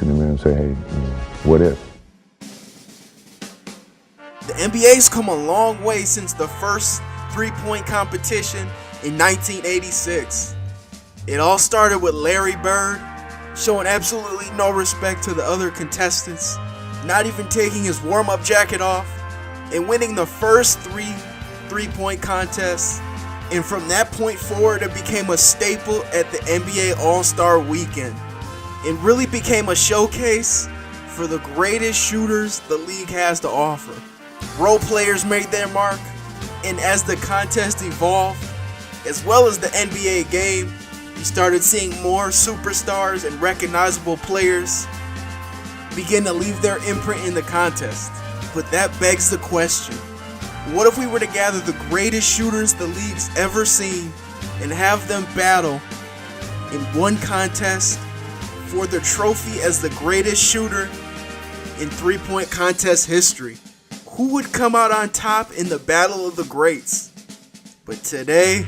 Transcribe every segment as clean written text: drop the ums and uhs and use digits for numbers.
look in the mirror and say, hey, what if? The NBA's come a long way since the first three-point competition in 1986. It all started with Larry Bird showing absolutely no respect to the other contestants, not even taking his warm-up jacket off, and winning the first three-point contests. And from that point forward, it became a staple at the NBA All-Star Weekend. It really became a showcase for the greatest shooters the league has to offer. Role players made their mark, and as the contest evolved, as well as the NBA game, you started seeing more superstars and recognizable players begin to leave their imprint in the contest. But that begs the question, what if we were to gather the greatest shooters the league's ever seen and have them battle in one contest for the trophy as the greatest shooter in three-point contest history? Who would come out on top in the battle of the greats? But today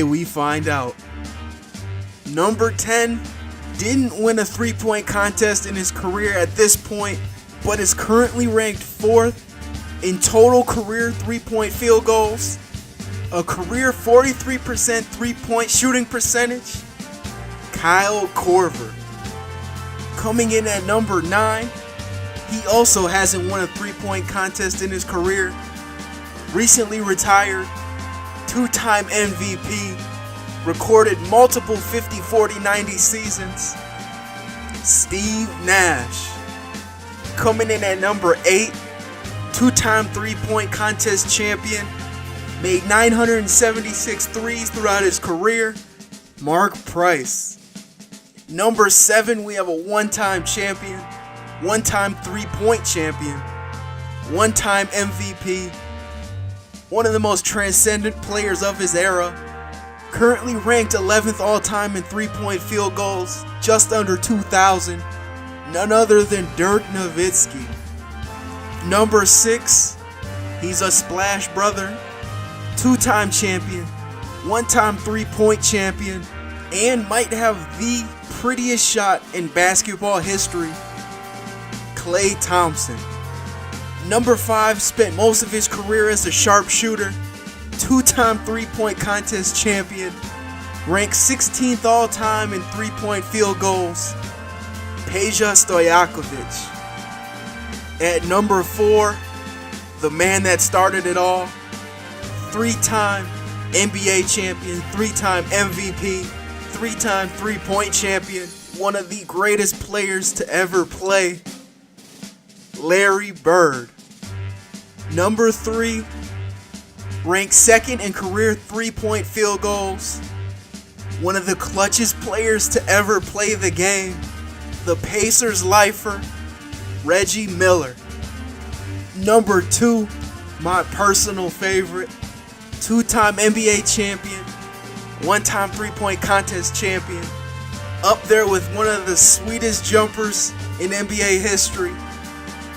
we find out. Number 10 didn't win a three-point contest in his career at this point, but is currently ranked 4th in total career three-point field goals, a career 43% three-point shooting percentage. Kyle Korver. Coming in at number 9, he also hasn't won a three-point contest in his career. Recently retired, 2-time MVP, recorded multiple 50, 40, 90 seasons. Steve Nash. Coming in at number 8, 2-time three-point contest champion, made 976 threes throughout his career. Mark Price. Number 7, we have a one-time champion, one-time three-point champion, one-time MVP, one of the most transcendent players of his era, currently ranked 11th all-time in three-point field goals, just under 2,000, none other than Dirk Nowitzki. Number 6, he's a splash brother, 2-time champion, one-time three-point champion, and might have the prettiest shot in basketball history, Klay Thompson. Number 5 spent most of his career as a sharpshooter, 2-time three-point contest champion, ranked 16th all-time in three-point field goals, Peja Stojaković. At number 4, the man that started it all, 3-time NBA champion, 3-time MVP, 3-time three-point champion, one of the greatest players to ever play, Larry Bird. Number 3, ranked 2nd in career three-point field goals, one of the clutchest players to ever play the game, the Pacers lifer, Reggie Miller. Number 2, my personal favorite, 2-time NBA champion, one-time three-point contest champion, up there with one of the sweetest jumpers in NBA history.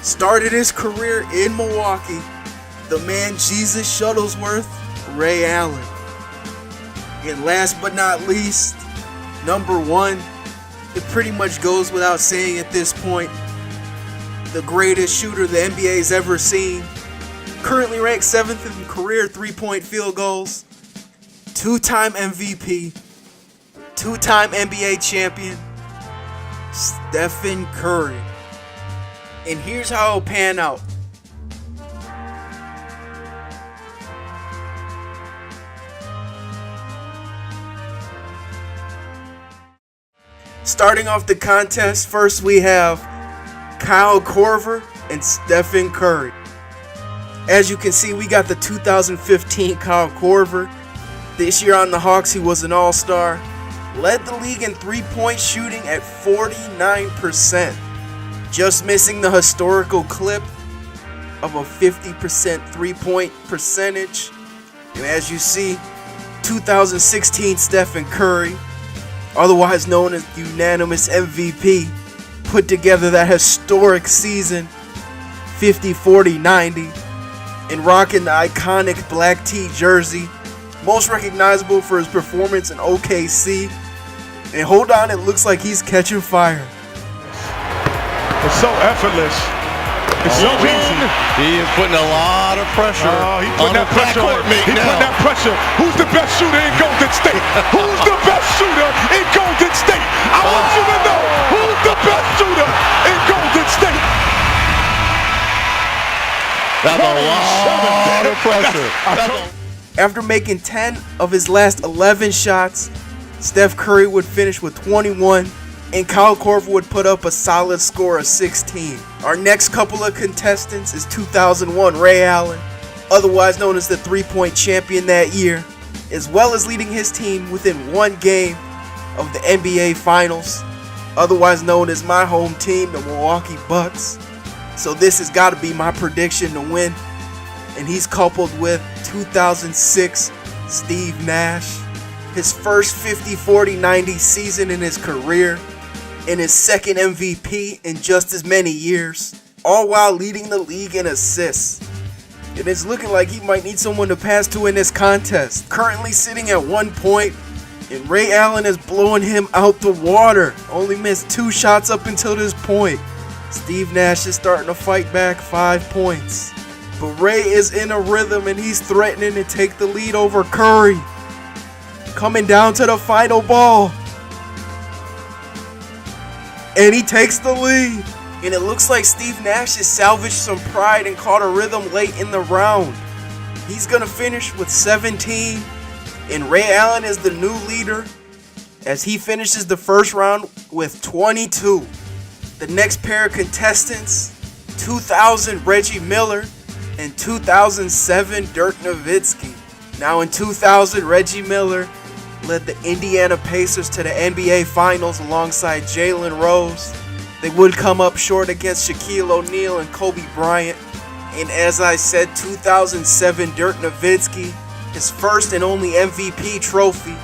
Started his career in Milwaukee, the man Jesus Shuttlesworth, Ray Allen. And last but not least, number 1, it pretty much goes without saying at this point, the greatest shooter the NBA's ever seen, currently ranked 7th in career three-point field goals, 2-time MVP, 2-time NBA champion, Stephen Curry. And here's how it'll pan out. Starting off the contest, first we have Kyle Korver and Stephen Curry. As you can see, we got the 2015 Kyle Korver. This year on the Hawks, he was an all-star. Led the league in three-point shooting at 49%. Just missing the historical clip of a 50% three-point percentage. And as you see, 2016 Stephen Curry, otherwise known as the unanimous MVP, put together that historic season, 50, 40, 90, and rocking the iconic black tee jersey, most recognizable for his performance in OKC, And hold on, it looks like he's catching fire. It's so effortless. It's so easy. He is putting a lot of pressure He's putting that pressure on him. He's putting that pressure. Who's the best shooter in Golden State? Who's the best shooter in Golden State? I want you to know who's the best shooter in Golden State. That's a lot of pressure. After making 10 of his last 11 shots, Steph Curry would finish with 21, and Kyle Korver would put up a solid score of 16. Our next couple of contestants is 2001 Ray Allen, otherwise known as the three-point champion that year, as well as leading his team within one game of the NBA Finals, otherwise known as my home team, the Milwaukee Bucks. So this has got to be my prediction to win, and he's coupled with 2006 Steve Nash, his first 50-40-90 season in his career, and his second MVP in just as many years, all while leading the league in assists. And it's looking like he might need someone to pass to in this contest. Currently sitting at 1 point, and Ray Allen is blowing him out the water. Only missed 2 shots up until this point. Steve Nash is starting to fight back 5 points. But Ray is in a rhythm and he's threatening to take the lead over Curry. Coming down to the final ball. And he takes the lead. And it looks like Steve Nash has salvaged some pride and caught a rhythm late in the round. He's going to finish with 17. And Ray Allen is the new leader as he finishes the first round with 22. The next pair of contestants, 2000 Reggie Miller and 2007 Dirk Nowitzki. Now in 2000, Reggie Miller led the Indiana Pacers to the NBA Finals alongside Jalen Rose. They would come up short against Shaquille O'Neal and Kobe Bryant. And as I said, 2007 Dirk Nowitzki, his first and only MVP trophy,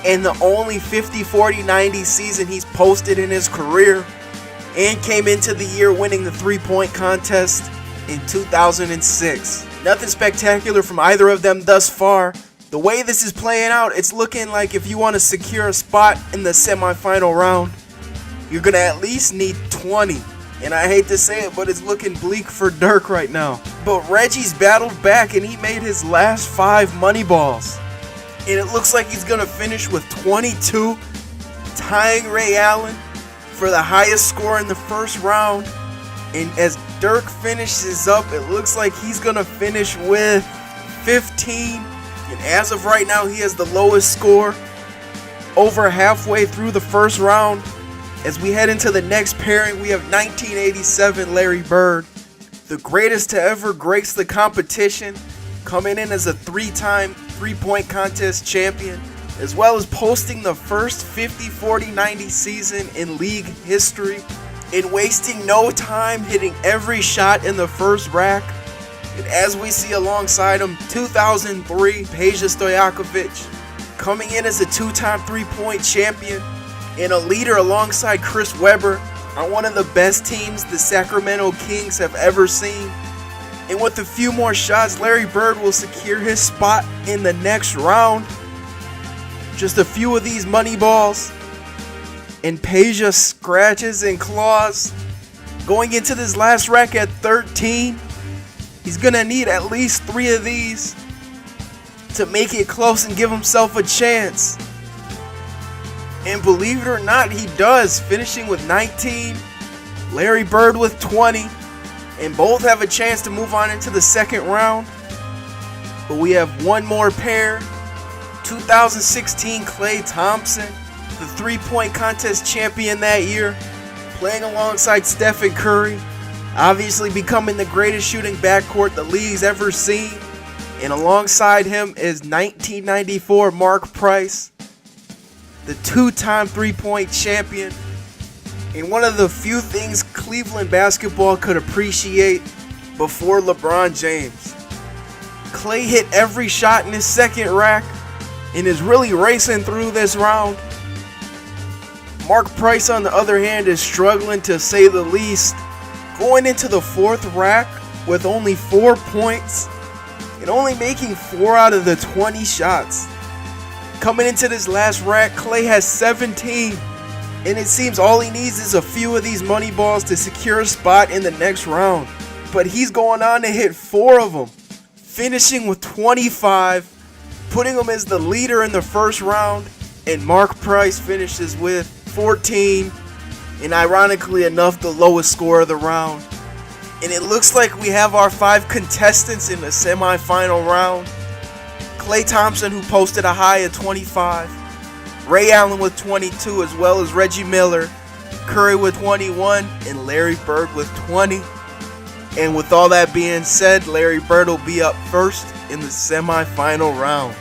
and the only 50-40-90 season he's posted in his career, and came into the year winning the three-point contest in 2006. Nothing spectacular from either of them thus far. The way this is playing out, it's looking like if you want to secure a spot in the semifinal round, you're going to at least need 20. And I hate to say it, but it's looking bleak for Dirk right now. But Reggie's battled back and he made his last 5 money balls. And it looks like he's going to finish with 22, tying Ray Allen for the highest score in the first round. And as Dirk finishes up, it looks like he's going to finish with 15. And as of right now, he has the lowest score over halfway through the first round. As we head into the next pairing, we have 1987 Larry Bird, the greatest to ever grace the competition, coming in as a 3-time three-point contest champion, as well as posting the first 50-40-90 season in league history, and wasting no time hitting every shot in the first rack. And as we see alongside him, 2003 Peja Stojaković, coming in as a 2-time three-point champion and a leader alongside Chris Webber on one of the best teams the Sacramento Kings have ever seen. And with a few more shots, Larry Bird will secure his spot in the next round. Just a few of these money balls, and Peja scratches and claws. Going into this last rack at 13, he's going to need at least 3 of these to make it close and give himself a chance. And believe it or not, he does, finishing with 19, Larry Bird with 20, and both have a chance to move on into the second round. But we have one more pair, 2016 Klay Thompson, the three-point contest champion that year, playing alongside Stephen Curry, obviously becoming the greatest shooting backcourt the league's ever seen. And alongside him is 1994 Mark Price, the 2-time three-point champion, and one of the few things Cleveland basketball could appreciate before LeBron James. Klay hit every shot in his second rack and is really racing through this round. Mark Price, on the other hand, is struggling to say the least, going into the fourth rack with only 4 points and only making 4 out of the 20 shots. Coming into this last rack, Klay has 17. And it seems all he needs is a few of these money balls to secure a spot in the next round. But he's going on to hit 4 of them, finishing with 25, putting him as the leader in the first round. And Mark Price finishes with 14, and ironically enough, the lowest score of the round. And it looks like we have our 5 contestants in the semifinal round. Klay Thompson, who posted a high of 25. Ray Allen with 22, as well as Reggie Miller. Curry with 21, and Larry Bird with 20. And with all that being said, Larry Bird will be up first in the semifinal round.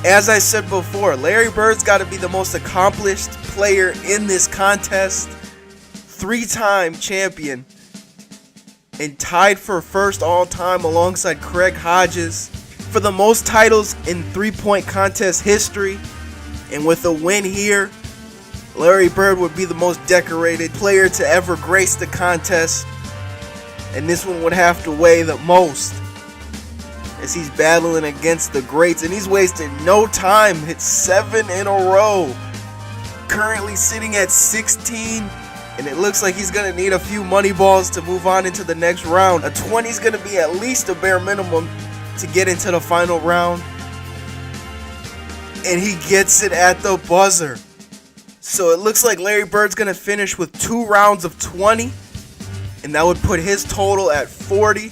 As I said before, Larry Bird's got to be the most accomplished player in this contest. 3-time champion. And tied for first all-time alongside Craig Hodges for the most titles in three-point contest history. And with a win here, Larry Bird would be the most decorated player to ever grace the contest. And this one would have to weigh the most, as he's battling against the greats, and he's wasted no time. Hit 7 in a row. Currently sitting at 16, and it looks like he's going to need a few money balls to move on into the next round. A 20 is going to be at least a bare minimum to get into the final round. And he gets it at the buzzer. So it looks like Larry Bird's going to finish with 2 rounds of 20, and that would put his total at 40.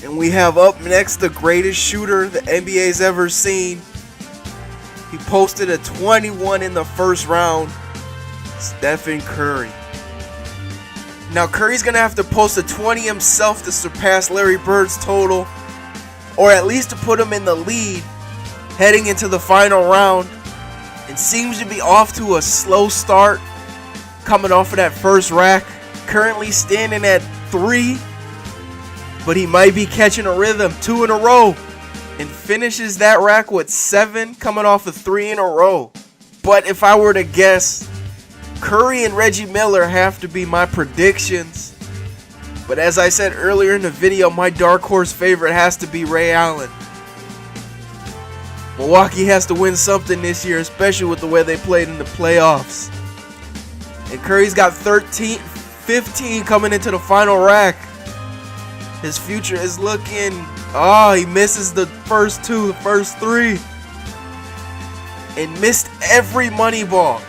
And we have up next the greatest shooter the NBA's ever seen. He posted a 21 in the first round, Stephen Curry. Now Curry's going to have to post a 20 himself to surpass Larry Bird's total, or at least to put him in the lead heading into the final round. And seems to be off to a slow start coming off of that first rack. Currently standing at 3. But he might be catching a rhythm. 2 in a row. And finishes that rack with 7, coming off of 3 in a row. But if I were to guess, Curry and Reggie Miller have to be my predictions. But as I said earlier in the video, my dark horse favorite has to be Ray Allen. Milwaukee has to win something this year, especially with the way they played in the playoffs. And Curry's got 15 coming into the final rack. His future is looking... he misses the first 2, the first 3. And missed every money ball.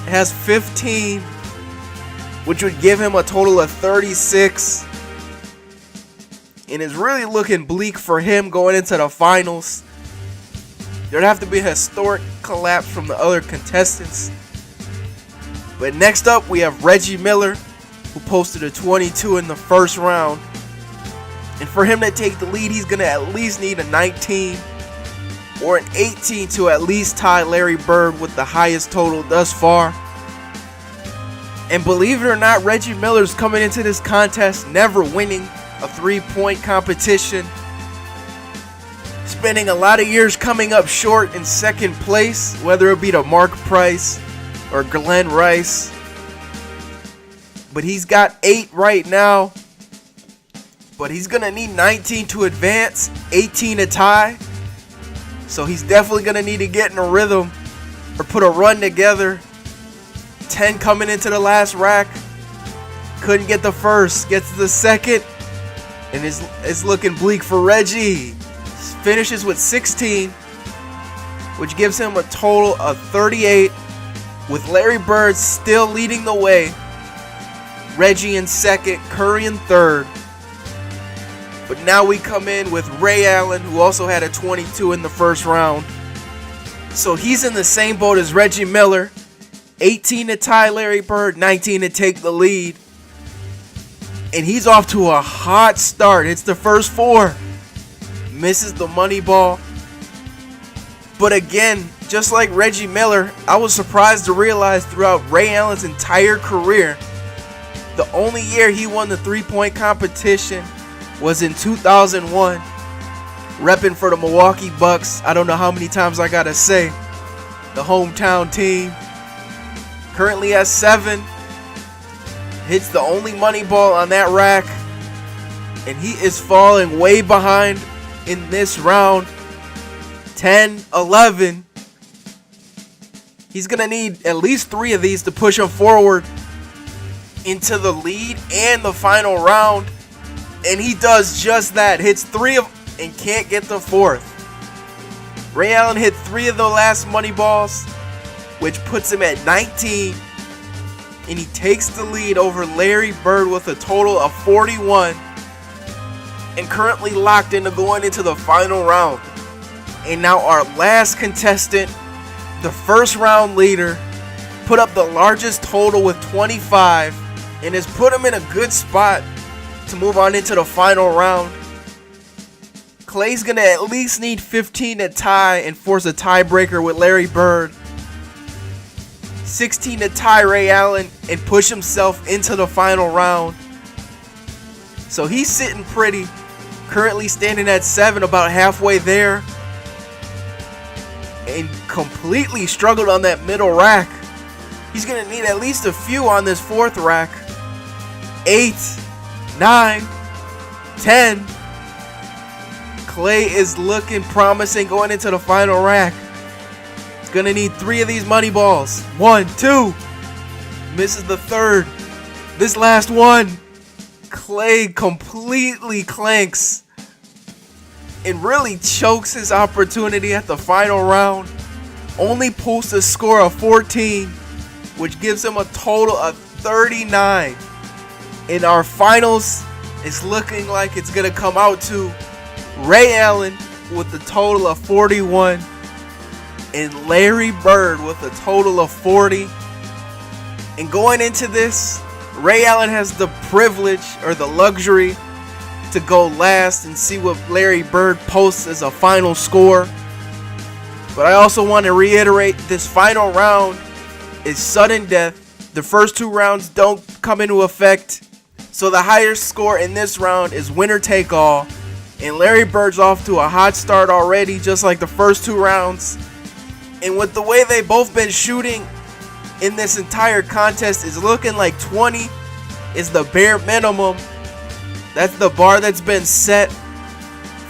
Has 15, which would give him a total of 36. And it's really looking bleak for him going into the finals. There'd have to be a historic collapse from the other contestants. But next up, we have Reggie Miller, who posted a 22 in the first round. And for him to take the lead, he's going to at least need a 19 or an 18 to at least tie Larry Bird with the highest total thus far. And believe it or not, Reggie Miller's coming into this contest never winning a 3-point competition. Spending a lot of years coming up short in second place, whether it be to Mark Price or Glenn Rice. But he's got 8 right now. But he's going to need 19 to advance, 18 to tie. So he's definitely going to need to get in a rhythm or put a run together. 10 coming into the last rack. Couldn't get the first. Gets the second. And it's looking bleak for Reggie. Finishes with 16, which gives him a total of 38, with Larry Bird still leading the way. Reggie in second, Curry in third. But now we come in with Ray Allen, who also had a 22 in the first round. So he's in the same boat as Reggie Miller. 18 to tie Larry Bird, 19 to take the lead. And he's off to a hot start. It's the first 4. Misses the money ball. But again, just like Reggie Miller, I was surprised to realize throughout Ray Allen's entire career, the only year he won the 3-point competition was in 2001, repping for the Milwaukee Bucks. I don't know how many times I gotta say, the hometown team. Currently has 7. Hits the only money ball on that rack. And he is falling way behind in this round. 10, 11. He's going to need at least 3 of these to push him forward into the lead and the final round. And he does just that. Hits 3 of and can't get the 4th. Ray Allen hit 3 of the last money balls, which puts him at 19. And he takes the lead over Larry Bird with a total of 41. And currently locked into going into the final round. And now our last contestant, the first round leader, put up the largest total with 25 and has put him in a good spot to move on into the final round. Klay's gonna at least need 15 to tie and force a tiebreaker with Larry Bird. 16 to tie Ray Allen and push himself into the final round. So he's sitting pretty, currently standing at 7, about halfway there. And completely struggled on that middle rack. He's going to need at least a few on this 4th rack. 8, 9, 10. Klay is looking promising going into the final rack. He's going to need 3 of these money balls. 1, 2. Misses the 3rd. This last one. Klay completely clanks and really chokes his opportunity at the final round. Only posts a score of 14, which gives him a total of 39. And our finals is looking like it's going to come out to Ray Allen with a total of 41 and Larry Bird with a total of 40. And going into this, Ray Allen has the privilege or the luxury to go last and see what Larry Bird posts as a final score. But I also want to reiterate, this final round is sudden death. The first 2 rounds don't come into effect. So the higher score in this round is winner take all. And Larry Bird's off to a hot start already, just like the first 2 rounds. And with the way they've both been shooting in this entire contest, is looking like 20 is the bare minimum. That's the bar that's been set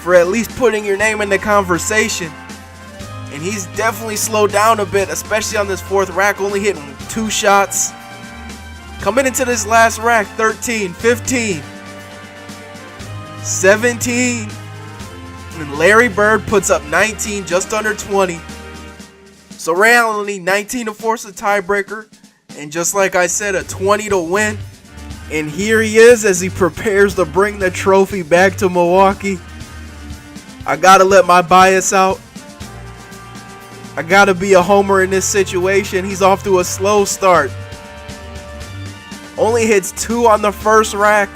for at least putting your name in the conversation. And he's definitely slowed down a bit, especially on this 4th rack, only hitting 2 shots. Coming into this last rack, 13, 15, 17. And Larry Bird puts up 19, just under 20. So Ray Allen will need 19 to force a tiebreaker. And just like I said, a 20 to win. And here he is as he prepares to bring the trophy back to Milwaukee. I gotta let my bias out. I gotta be a homer in this situation. He's off to a slow start. Only hits 2 on the first rack.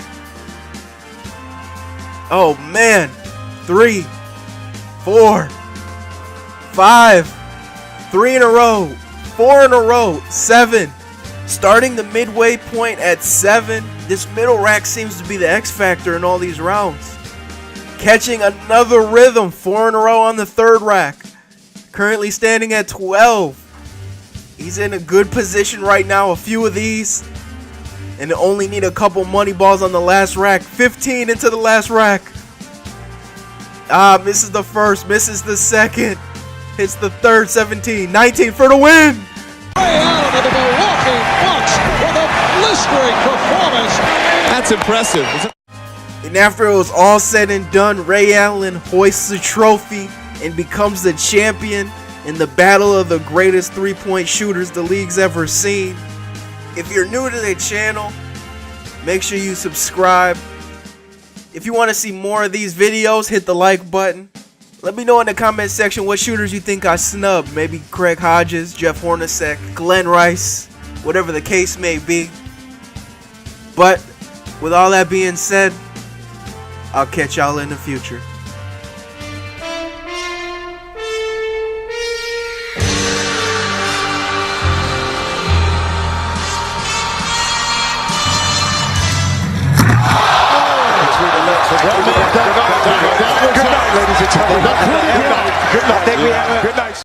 Oh man. 3, 4, 5. 3 in a row. 4 in a row. 7. Starting the midway point at 7, this middle rack seems to be the X factor in all these rounds. Catching another rhythm, 4 in a row on the 3rd rack. Currently standing at 12. He's in a good position right now, a few of these. And only need a couple money balls on the last rack. 15 into the last rack. Misses the 1st, misses the 2nd. Hits the 3rd, 17, 19 for the win. Ray Allen of the Milwaukee Bucks with a blistering performance. That's impressive. And after it was all said and done, Ray Allen hoists the trophy and becomes the champion in the battle of the greatest 3-point shooters the league's ever seen. If you're new to the channel, make sure you subscribe. If you want to see more of these videos, hit the like button. Let me know in the comment section what shooters you think I snubbed. Maybe Craig Hodges, Jeff Hornacek, Glenn Rice, whatever the case may be. But with all that being said, I'll catch y'all in the future.